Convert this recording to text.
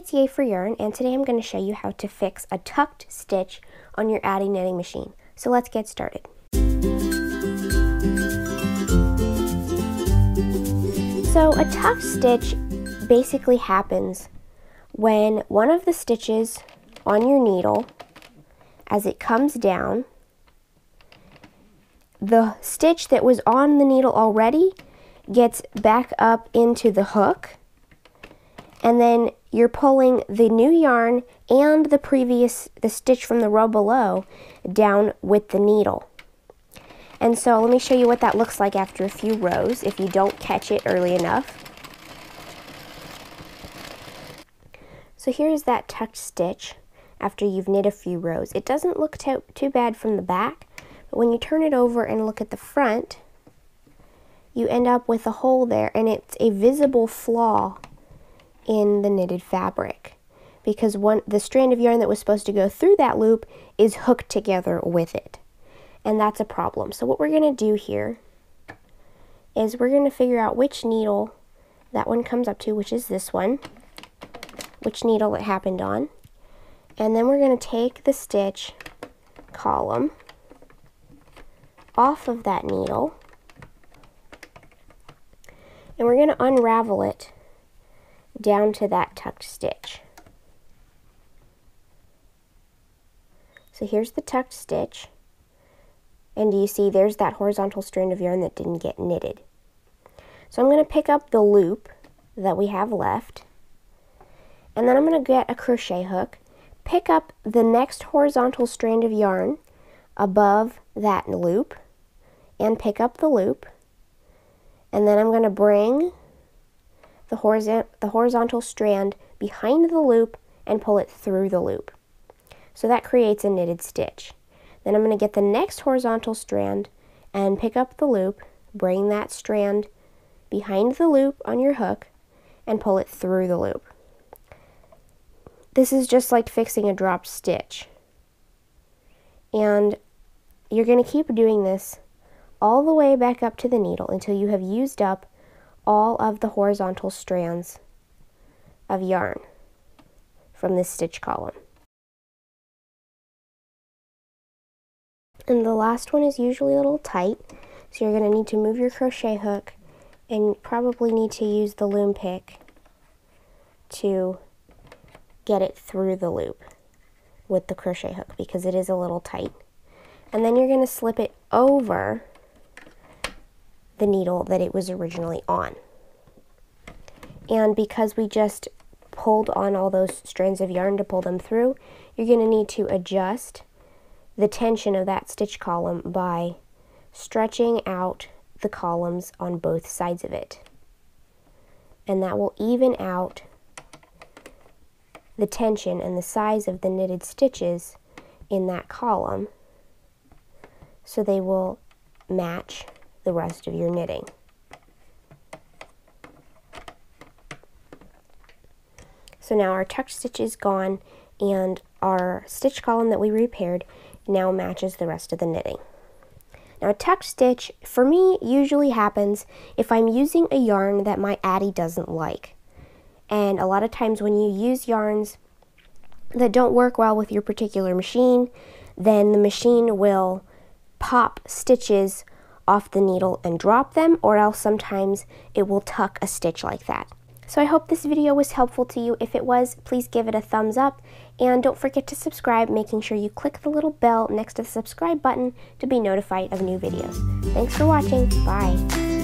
it's Yay for Yarn, and today I'm going to show you how to fix a tucked stitch on your Addi knitting machine. So let's get started. So a tucked stitch basically happens when one of the stitches on your needle, as it comes down, the stitch that was on the needle already gets back up into the hook, and then you're pulling the new yarn and the stitch from the row below down with the needle. And so let me show you what that looks like after a few rows if you don't catch it early enough. So here's that tucked stitch after you've knit a few rows. It doesn't look too bad from the back, but when you turn it over and look at the front, you end up with a hole there, and it's a visible flaw in the knitted fabric because the strand of yarn that was supposed to go through that loop is hooked together with it, and that's a problem. So what we're going to do here is we're going to figure out which needle that one comes up to, which is this one, which needle it happened on, and then we're going to take the stitch column off of that needle, and we're going to unravel it down to that tucked stitch. So here's the tucked stitch, and do you see there's that horizontal strand of yarn that didn't get knitted. So I'm going to pick up the loop that we have left, and then I'm going to get a crochet hook, pick up the next horizontal strand of yarn above that loop, and pick up the loop, and then I'm going to bring the horizontal strand behind the loop and pull it through the loop. So that creates a knitted stitch. Then I'm going to get the next horizontal strand and pick up the loop, bring that strand behind the loop on your hook, and pull it through the loop. This is just like fixing a dropped stitch. And you're going to keep doing this all the way back up to the needle until you have used up all of the horizontal strands of yarn from this stitch column. And the last one is usually a little tight, so you're going to need to move your crochet hook and probably need to use the loom pick to get it through the loop with the crochet hook because it is a little tight. And then you're going to slip it over the needle that it was originally on. And because we just pulled on all those strands of yarn to pull them through, you're going to need to adjust the tension of that stitch column by stretching out the columns on both sides of it. And that will even out the tension and the size of the knitted stitches in that column so they will match the rest of your knitting. So now our tucked stitch is gone, and our stitch column that we repaired now matches the rest of the knitting. Now a tucked stitch for me usually happens if I'm using a yarn that my Addi doesn't like. And a lot of times when you use yarns that don't work well with your particular machine, then the machine will pop stitches off the needle and drop them, or else sometimes it will tuck a stitch like that. So I hope this video was helpful to you. If it was, please give it a thumbs up, and don't forget to subscribe, making sure you click the little bell next to the subscribe button to be notified of new videos. Thanks for watching. Bye.